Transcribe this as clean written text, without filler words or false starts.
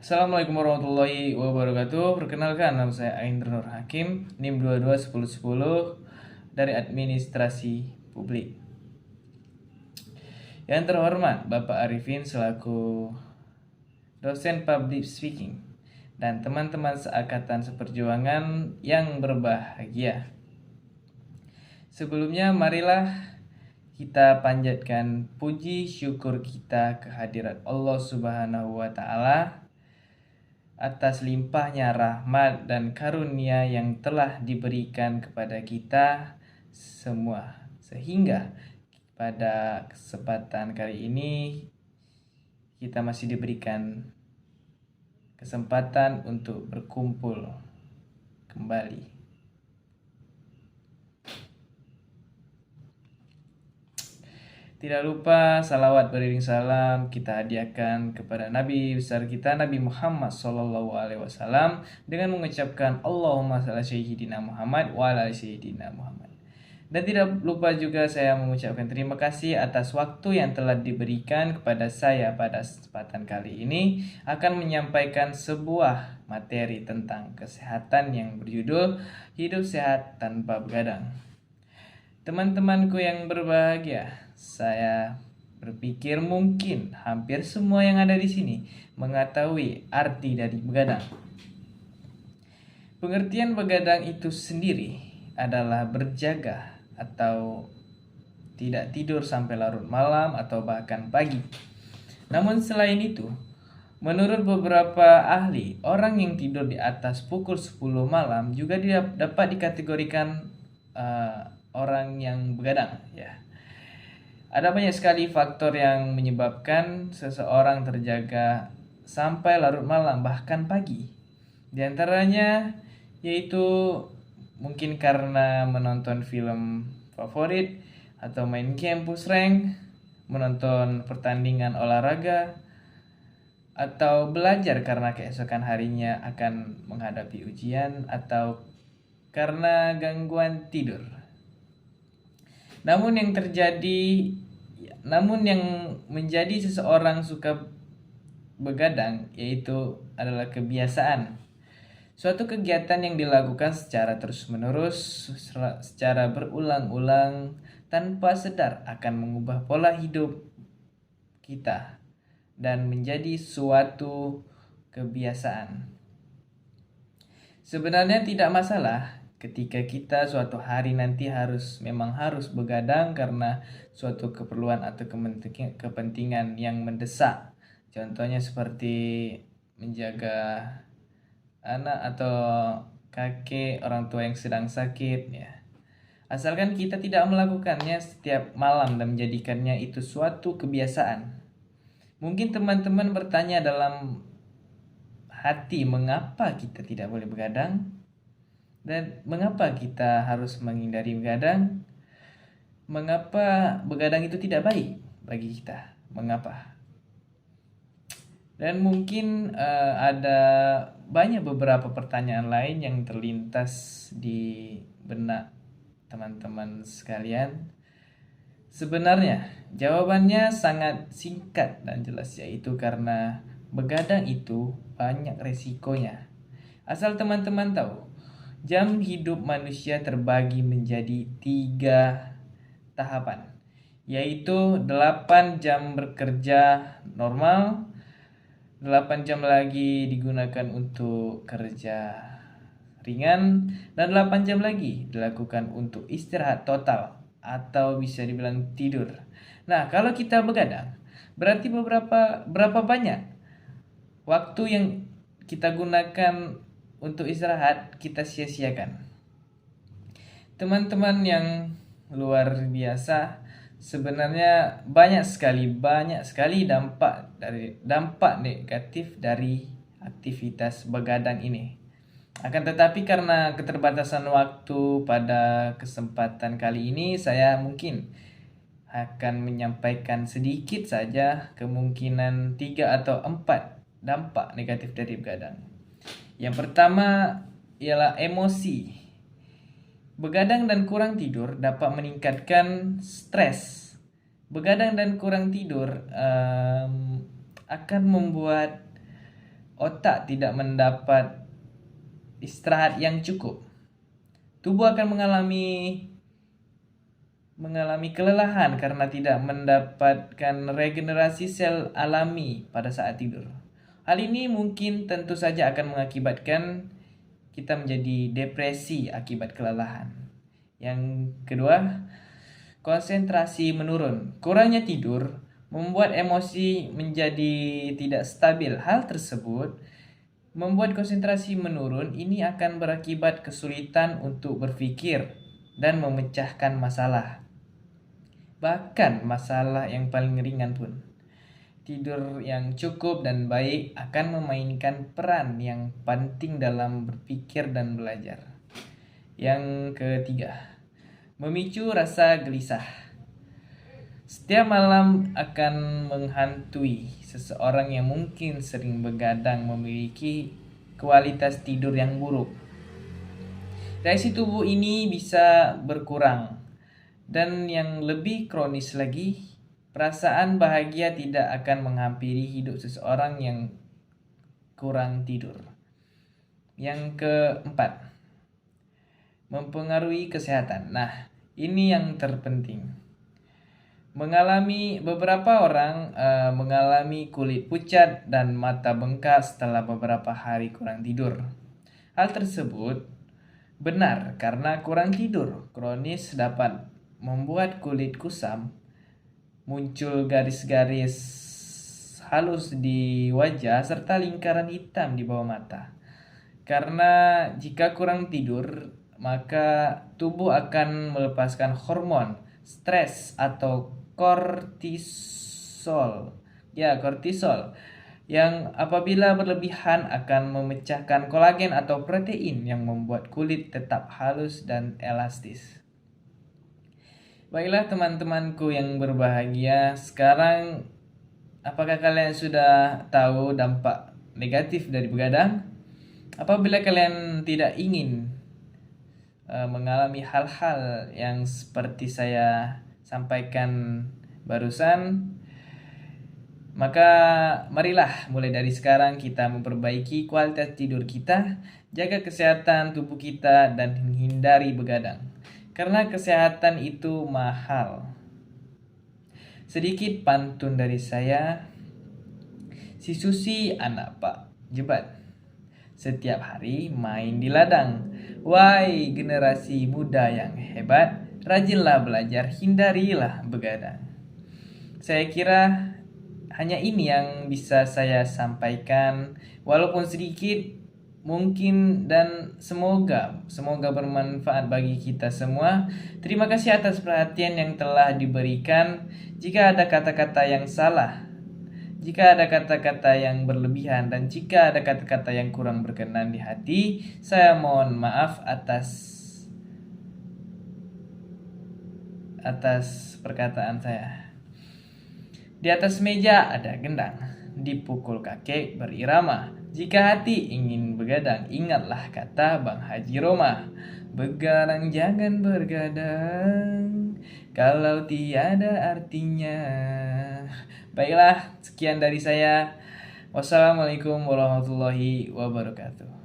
Assalamualaikum warahmatullahi wabarakatuh. Perkenalkan, nama saya Aindra Nur Hakim, NIM 221010 dari Administrasi Publik. Yang terhormat Bapak Arifin selaku dosen public speaking dan teman-teman seangkatan seperjuangan yang berbahagia. Sebelumnya marilah kita panjatkan puji syukur kita kehadirat Allah Subhanahu wa taala atas limpahnya rahmat dan karunia yang telah diberikan kepada kita semua, sehingga pada kesempatan kali ini kita masih diberikan kesempatan untuk berkumpul kembali. Tidak lupa salawat beriring salam kita hadiahkan kepada Nabi besar kita Nabi Muhammad SAW dengan mengucapkan Allahumma shalli sayyidina Muhammad wa ala sayyidina Muhammad. Dan tidak lupa juga saya mengucapkan terima kasih atas waktu yang telah diberikan kepada saya pada kesempatan kali ini akan menyampaikan sebuah materi tentang kesehatan yang berjudul Hidup Sehat Tanpa Begadang. Teman-temanku yang berbahagia, saya berpikir mungkin hampir semua yang ada di sini mengetahui arti dari begadang. Pengertian begadang itu sendiri adalah berjaga atau tidak tidur sampai larut malam atau bahkan pagi. Namun selain itu, menurut beberapa ahli, orang yang tidur di atas pukul 10 malam juga dapat dikategorikan orang yang begadang, ya. Ada banyak sekali faktor yang menyebabkan seseorang terjaga sampai larut malam bahkan pagi. Di antaranya yaitu mungkin karena menonton film favorit atau main game push rank, menonton pertandingan olahraga, atau belajar karena keesokan harinya akan menghadapi ujian, atau karena gangguan tidur. Namun yang menjadi seseorang suka begadang yaitu adalah kebiasaan. Suatu kegiatan yang dilakukan secara terus-menerus, secara berulang-ulang, tanpa sadar akan mengubah pola hidup kita dan menjadi suatu kebiasaan. Sebenarnya tidak masalah ketika kita suatu hari nanti memang harus begadang karena suatu keperluan atau kepentingan yang mendesak. Contohnya seperti menjaga anak atau kakek orang tua yang sedang sakit, ya. Asalkan kita tidak melakukannya setiap malam dan menjadikannya itu suatu kebiasaan. Mungkin teman-teman bertanya dalam hati, mengapa kita tidak boleh begadang? Dan mengapa kita harus menghindari begadang? Mengapa begadang itu tidak baik bagi kita? Mengapa? Dan mungkin ada banyak beberapa pertanyaan lain yang terlintas di benak teman-teman sekalian. Sebenarnya jawabannya sangat singkat dan jelas, yaitu karena begadang itu banyak resikonya. Asal teman-teman tahu, jam hidup manusia terbagi menjadi 3 tahapan, yaitu 8 jam bekerja normal, 8 jam lagi digunakan untuk kerja ringan, dan 8 jam lagi dilakukan untuk istirahat total atau bisa dibilang tidur. Nah, kalau kita begadang, berarti berapa banyak waktu yang kita gunakan untuk istirahat kita sia-siakan. Teman-teman yang luar biasa, sebenarnya banyak sekali dampak negatif dari aktivitas begadang ini. Akan tetapi karena keterbatasan waktu pada kesempatan kali ini, saya mungkin akan menyampaikan sedikit saja kemungkinan 3 atau 4 dampak negatif dari begadang. Yang pertama ialah emosi. Begadang dan kurang tidur dapat meningkatkan stres. Begadang dan kurang tidur akan membuat otak tidak mendapat istirahat yang cukup, tubuh akan mengalami kelelahan karena tidak mendapatkan regenerasi sel alami pada saat tidur. Hal ini mungkin tentu saja akan mengakibatkan kita menjadi depresi akibat kelelahan. Yang kedua, konsentrasi menurun. Kurangnya tidur membuat emosi menjadi tidak stabil. Hal tersebut membuat konsentrasi menurun. Ini akan berakibat kesulitan untuk berpikir dan memecahkan masalah. Bahkan masalah yang paling ringan pun. Tidur yang cukup dan baik akan memainkan peran yang penting dalam berpikir dan belajar. Yang ketiga, memicu rasa gelisah. Setiap malam akan menghantui seseorang yang mungkin sering begadang memiliki kualitas tidur yang buruk. Reaksi tubuh ini bisa berkurang. Dan yang lebih kronis lagi, perasaan bahagia tidak akan menghampiri hidup seseorang yang kurang tidur. Yang keempat, mempengaruhi kesehatan. Nah, ini yang terpenting. Beberapa orang mengalami kulit pucat dan mata bengkak setelah beberapa hari kurang tidur. Hal tersebut benar karena kurang tidur kronis dapat membuat kulit kusam, muncul garis-garis halus di wajah serta lingkaran hitam di bawah mata. Karena jika kurang tidur, maka tubuh akan melepaskan hormon stres atau kortisol. Kortisol yang apabila berlebihan akan memecahkan kolagen atau protein yang membuat kulit tetap halus dan elastis. Baiklah teman-temanku yang berbahagia, sekarang apakah kalian sudah tahu dampak negatif dari begadang? Apabila kalian tidak ingin mengalami hal-hal yang seperti saya sampaikan barusan, maka marilah mulai dari sekarang kita memperbaiki kualitas tidur kita, jaga kesehatan tubuh kita, dan hindari begadang. Karena kesehatan itu mahal. Sedikit pantun dari saya. Si Susi anak Pak Jebat, setiap hari main di ladang. Wahai generasi muda yang hebat, rajinlah belajar, hindarilah begadang. Saya kira hanya ini yang bisa saya sampaikan, walaupun sedikit mungkin, dan semoga bermanfaat bagi kita semua. Terima kasih atas perhatian yang telah diberikan. Jika ada kata-kata yang salah, jika ada kata-kata yang berlebihan, dan jika ada kata-kata yang kurang berkenan di hati, saya mohon maaf atas perkataan saya. Di atas meja ada gendang, dipukul kakek berirama. Jika hati ingin begadang, ingatlah kata Bang Haji Roma. Begadang jangan bergadang, kalau tiada artinya. Baiklah, sekian dari saya. Wassalamualaikum warahmatullahi wabarakatuh.